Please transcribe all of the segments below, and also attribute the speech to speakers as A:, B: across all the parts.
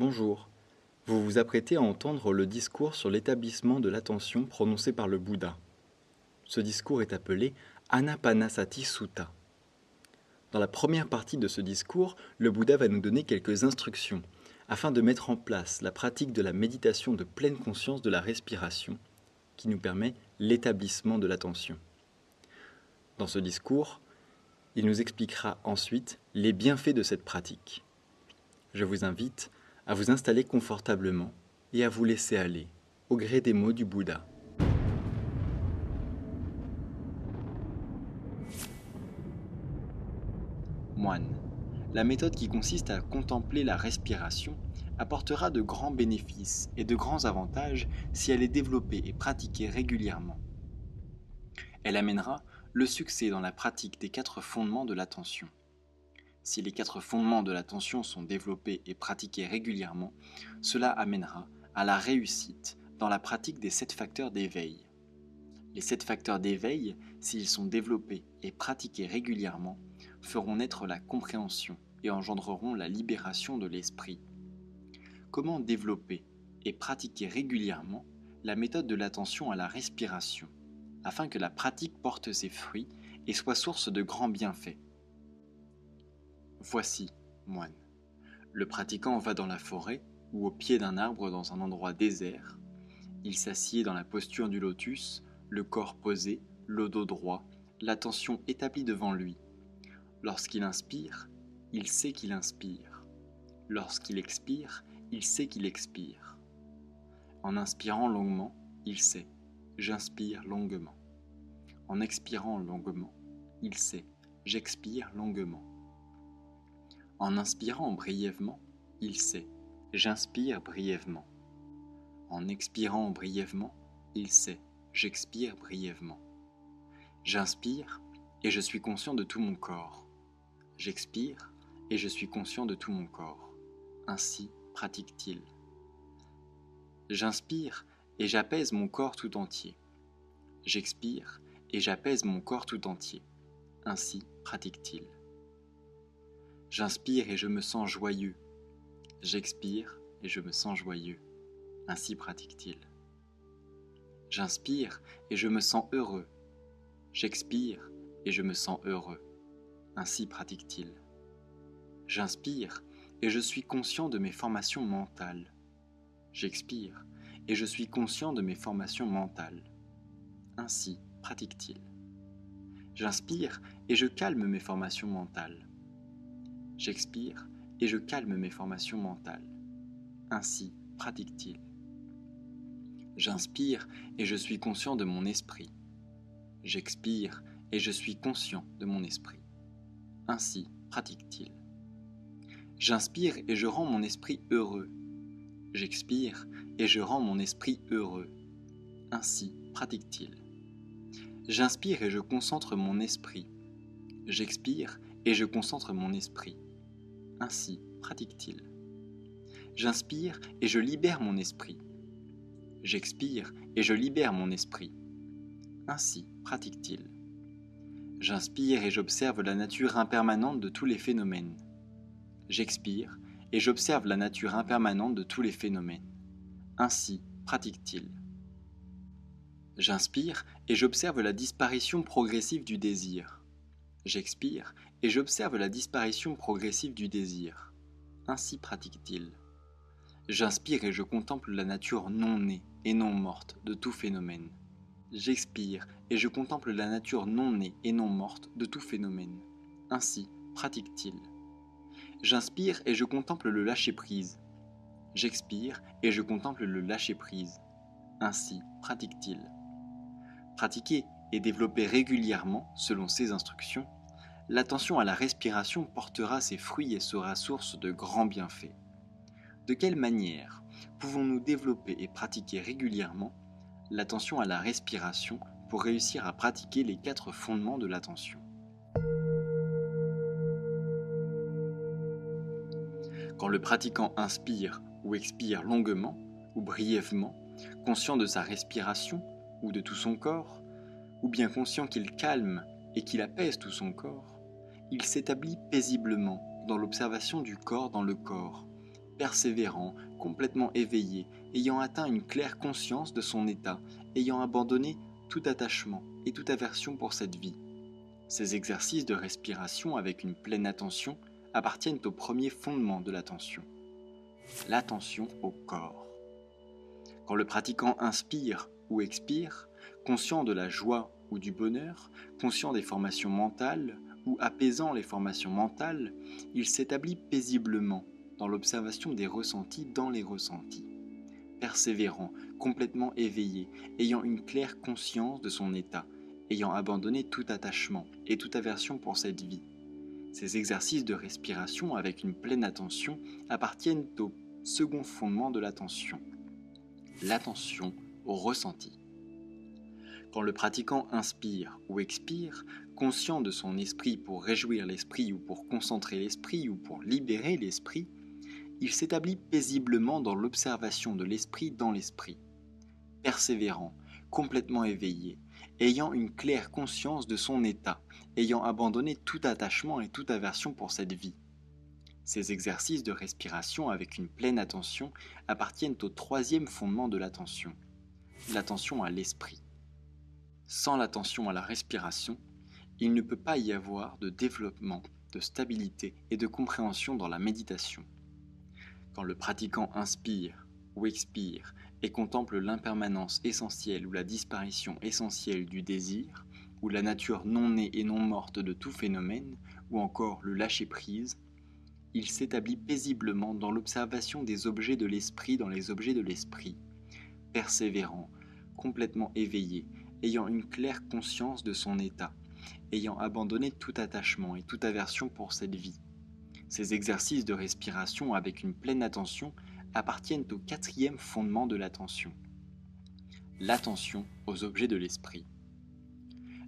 A: Bonjour, vous vous apprêtez à entendre le discours sur l'établissement de l'attention prononcé par le Bouddha. Ce discours est appelé Anapanasati Sutta. Dans la première partie de ce discours, le Bouddha va nous donner quelques instructions afin de mettre en place la pratique de la méditation de pleine conscience de la respiration qui nous permet l'établissement de l'attention. Dans ce discours, il nous expliquera ensuite les bienfaits de cette pratique. Je vous invite à vous installer confortablement et à vous laisser aller, au gré des mots du Bouddha. Moine, la méthode qui consiste à contempler la respiration apportera de grands bénéfices et de grands avantages si elle est développée et pratiquée régulièrement. Elle amènera le succès dans la pratique des 4 fondements de l'attention. Si les 4 fondements de l'attention sont développés et pratiqués régulièrement, cela amènera à la réussite dans la pratique des 7 facteurs d'éveil. Les 7 facteurs d'éveil, s'ils sont développés et pratiqués régulièrement, feront naître la compréhension et engendreront la libération de l'esprit. Comment développer et pratiquer régulièrement la méthode de l'attention à la respiration, afin que la pratique porte ses fruits et soit source de grands bienfaits? Voici, moine. Le pratiquant va dans la forêt ou au pied d'un arbre dans un endroit désert. Il s'assied dans la posture du lotus, le corps posé, le dos droit, l'attention établie devant lui. Lorsqu'il inspire, il sait qu'il inspire. Lorsqu'il expire, il sait qu'il expire. En inspirant longuement, il sait « j'inspire longuement ». En expirant longuement, il sait « j'expire longuement ». En inspirant brièvement, il sait « j'inspire brièvement ». En expirant brièvement, il sait « j'expire brièvement ». J'inspire et je suis conscient de tout mon corps. J'expire et je suis conscient de tout mon corps. Ainsi pratique-t-il. J'inspire et j'apaise mon corps tout entier. J'expire et j'apaise mon corps tout entier. Ainsi pratique-t-il. J'inspire et je me sens joyeux. J'expire et je me sens joyeux. Ainsi pratique-t-il. J'inspire et je me sens heureux. J'expire et je me sens heureux. Ainsi pratique-t-il. J'inspire et je suis conscient de mes formations mentales. J'expire et je suis conscient de mes formations mentales. Ainsi pratique-t-il. J'inspire et je calme mes formations mentales. J'expire et je calme mes formations mentales. Ainsi pratique-t-il. J'inspire et je suis conscient de mon esprit. J'expire et je suis conscient de mon esprit. Ainsi pratique-t-il. J'inspire et je rends mon esprit heureux. J'expire et je rends mon esprit heureux. Ainsi pratique-t-il. J'inspire et je concentre mon esprit. J'expire et je concentre mon esprit. Ainsi pratique-t-il. J'inspire et je libère mon esprit. J'expire et je libère mon esprit. Ainsi pratique-t-il. J'inspire et j'observe la nature impermanente de tous les phénomènes. J'expire et j'observe la nature impermanente de tous les phénomènes. Ainsi pratique-t-il. J'inspire et j'observe la disparition progressive du désir. J'expire et j'observe la disparition progressive du désir. Ainsi pratique-t-il. J'inspire et je contemple la nature non née et non morte de tout phénomène. J'expire et je contemple la nature non née et non morte de tout phénomène. Ainsi pratique-t-il. J'inspire et je contemple le lâcher-prise. J'expire et je contemple le lâcher-prise. Ainsi pratique-t-il. Pratiquer et développer régulièrement, selon ces instructions, l'attention à la respiration portera ses fruits et sera source de grands bienfaits. De quelle manière pouvons-nous développer et pratiquer régulièrement l'attention à la respiration pour réussir à pratiquer les 4 fondements de l'attention? Quand le pratiquant inspire ou expire longuement ou brièvement, conscient de sa respiration ou de tout son corps, ou bien conscient qu'il calme et qu'il apaise tout son corps, il s'établit paisiblement dans l'observation du corps dans le corps, persévérant, complètement éveillé, ayant atteint une claire conscience de son état, ayant abandonné tout attachement et toute aversion pour cette vie. Ces exercices de respiration avec une pleine attention appartiennent au premier fondement de l'attention, l'attention au corps. Quand le pratiquant inspire ou expire, conscient de la joie ou du bonheur, conscient des formations mentales ou apaisant les formations mentales, il s'établit paisiblement dans l'observation des ressentis dans les ressentis, persévérant, complètement éveillé, ayant une claire conscience de son état, ayant abandonné tout attachement et toute aversion pour cette vie. Ces exercices de respiration avec une pleine attention appartiennent au second fondement de l'attention, l'attention au ressenti. Quand le pratiquant inspire ou expire, conscient de son esprit pour réjouir l'esprit ou pour concentrer l'esprit ou pour libérer l'esprit, il s'établit paisiblement dans l'observation de l'esprit dans l'esprit, persévérant, complètement éveillé, ayant une claire conscience de son état, ayant abandonné tout attachement et toute aversion pour cette vie. Ces exercices de respiration avec une pleine attention appartiennent au troisième fondement de l'attention, l'attention à l'esprit. Sans l'attention à la respiration, il ne peut pas y avoir de développement, de stabilité et de compréhension dans la méditation. Quand le pratiquant inspire ou expire et contemple l'impermanence essentielle ou la disparition essentielle du désir, ou la nature non née et non morte de tout phénomène, ou encore le lâcher-prise, il s'établit paisiblement dans l'observation des objets de l'esprit dans les objets de l'esprit, persévérant, complètement éveillé, ayant une claire conscience de son état, ayant abandonné tout attachement et toute aversion pour cette vie. Ces exercices de respiration avec une pleine attention appartiennent au quatrième fondement de l'attention, l'attention aux objets de l'esprit.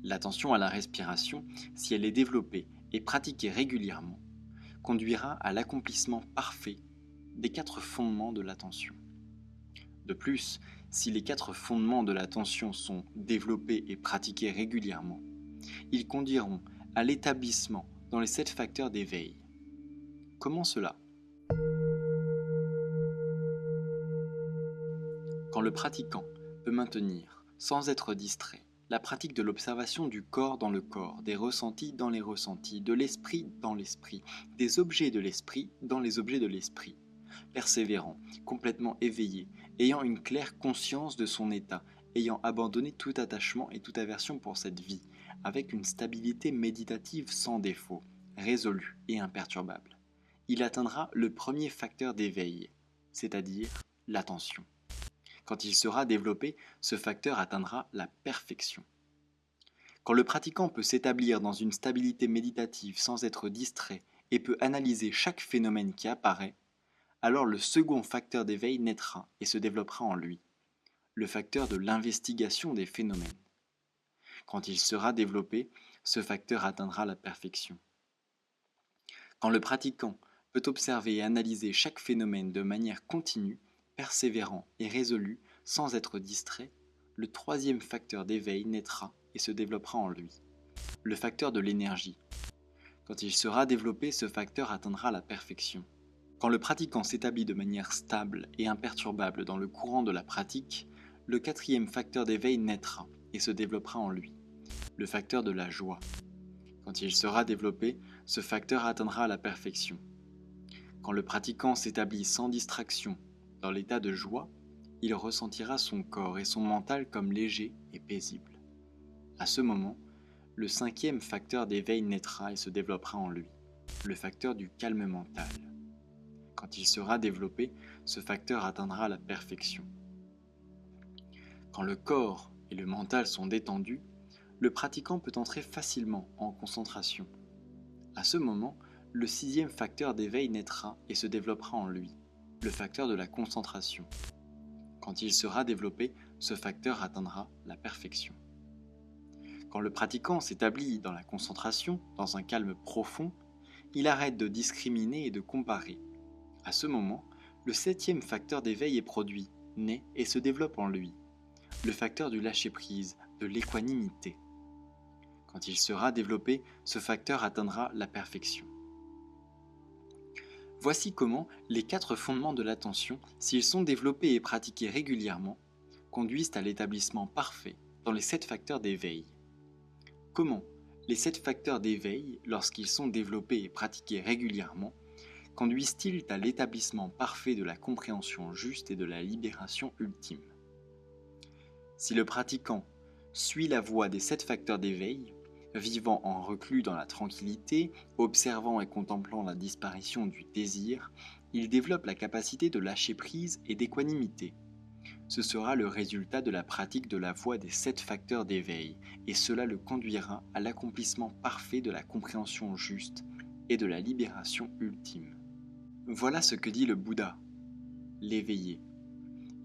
A: L'attention à la respiration, si elle est développée et pratiquée régulièrement, conduira à l'accomplissement parfait des 4 fondements de l'attention. De plus, si les 4 fondements de l'attention sont développés et pratiqués régulièrement, ils conduiront à l'établissement dans les 7 facteurs d'éveil. Comment cela ? Quand le pratiquant peut maintenir, sans être distrait, la pratique de l'observation du corps dans le corps, des ressentis dans les ressentis, de l'esprit dans l'esprit, des objets de l'esprit dans les objets de l'esprit, persévérant, complètement éveillé, ayant une claire conscience de son état, ayant abandonné tout attachement et toute aversion pour cette vie, avec une stabilité méditative sans défaut, résolue et imperturbable. Il atteindra le premier facteur d'éveil, c'est-à-dire l'attention. Quand il sera développé, ce facteur atteindra la perfection. Quand le pratiquant peut s'établir dans une stabilité méditative sans être distrait et peut analyser chaque phénomène qui apparaît, alors le second facteur d'éveil naîtra et se développera en lui, le facteur de l'investigation des phénomènes. Quand il sera développé, ce facteur atteindra la perfection. Quand le pratiquant peut observer et analyser chaque phénomène de manière continue, persévérant et résolu, sans être distrait, le troisième facteur d'éveil naîtra et se développera en lui, le facteur de l'énergie. Quand il sera développé, ce facteur atteindra la perfection. Quand le pratiquant s'établit de manière stable et imperturbable dans le courant de la pratique, le quatrième facteur d'éveil naîtra et se développera en lui, le facteur de la joie. Quand il sera développé, ce facteur atteindra la perfection. Quand le pratiquant s'établit sans distraction dans l'état de joie, il ressentira son corps et son mental comme légers et paisibles. À ce moment, le cinquième facteur d'éveil naîtra et se développera en lui, le facteur du calme mental. Quand il sera développé, ce facteur atteindra la perfection. Quand le corps et le mental sont détendus, le pratiquant peut entrer facilement en concentration. À ce moment, le sixième facteur d'éveil naîtra et se développera en lui, le facteur de la concentration. Quand il sera développé, ce facteur atteindra la perfection. Quand le pratiquant s'établit dans la concentration, dans un calme profond, il arrête de discriminer et de comparer. À ce moment, le septième facteur d'éveil est produit, naît et se développe en lui, le facteur du lâcher-prise, de l'équanimité. Quand il sera développé, ce facteur atteindra la perfection. Voici comment les 4 fondements de l'attention, s'ils sont développés et pratiqués régulièrement, conduisent à l'établissement parfait dans les 7 facteurs d'éveil. Comment les 7 facteurs d'éveil, lorsqu'ils sont développés et pratiqués régulièrement, conduisent-ils à l'établissement parfait de la compréhension juste et de la libération ultime? Si le pratiquant suit la voie des 7 facteurs d'éveil, vivant en reclus dans la tranquillité, observant et contemplant la disparition du désir, il développe la capacité de lâcher prise et d'équanimité. Ce sera le résultat de la pratique de la voie des 7 facteurs d'éveil, et cela le conduira à l'accomplissement parfait de la compréhension juste et de la libération ultime. Voilà ce que dit le Bouddha, l'éveillé.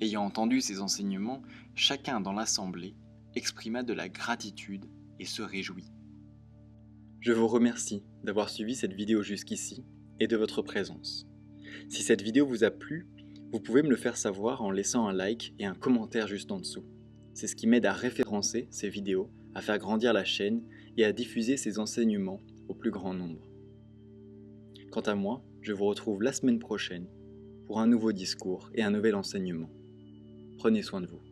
A: Ayant entendu ces enseignements, chacun dans l'assemblée exprima de la gratitude et se réjouit. Je vous remercie d'avoir suivi cette vidéo jusqu'ici et de votre présence. Si cette vidéo vous a plu, vous pouvez me le faire savoir en laissant un like et un commentaire juste en dessous. C'est ce qui m'aide à référencer ces vidéos, à faire grandir la chaîne et à diffuser ces enseignements au plus grand nombre. Quant à moi, je vous retrouve la semaine prochaine pour un nouveau discours et un nouvel enseignement. Prenez soin de vous.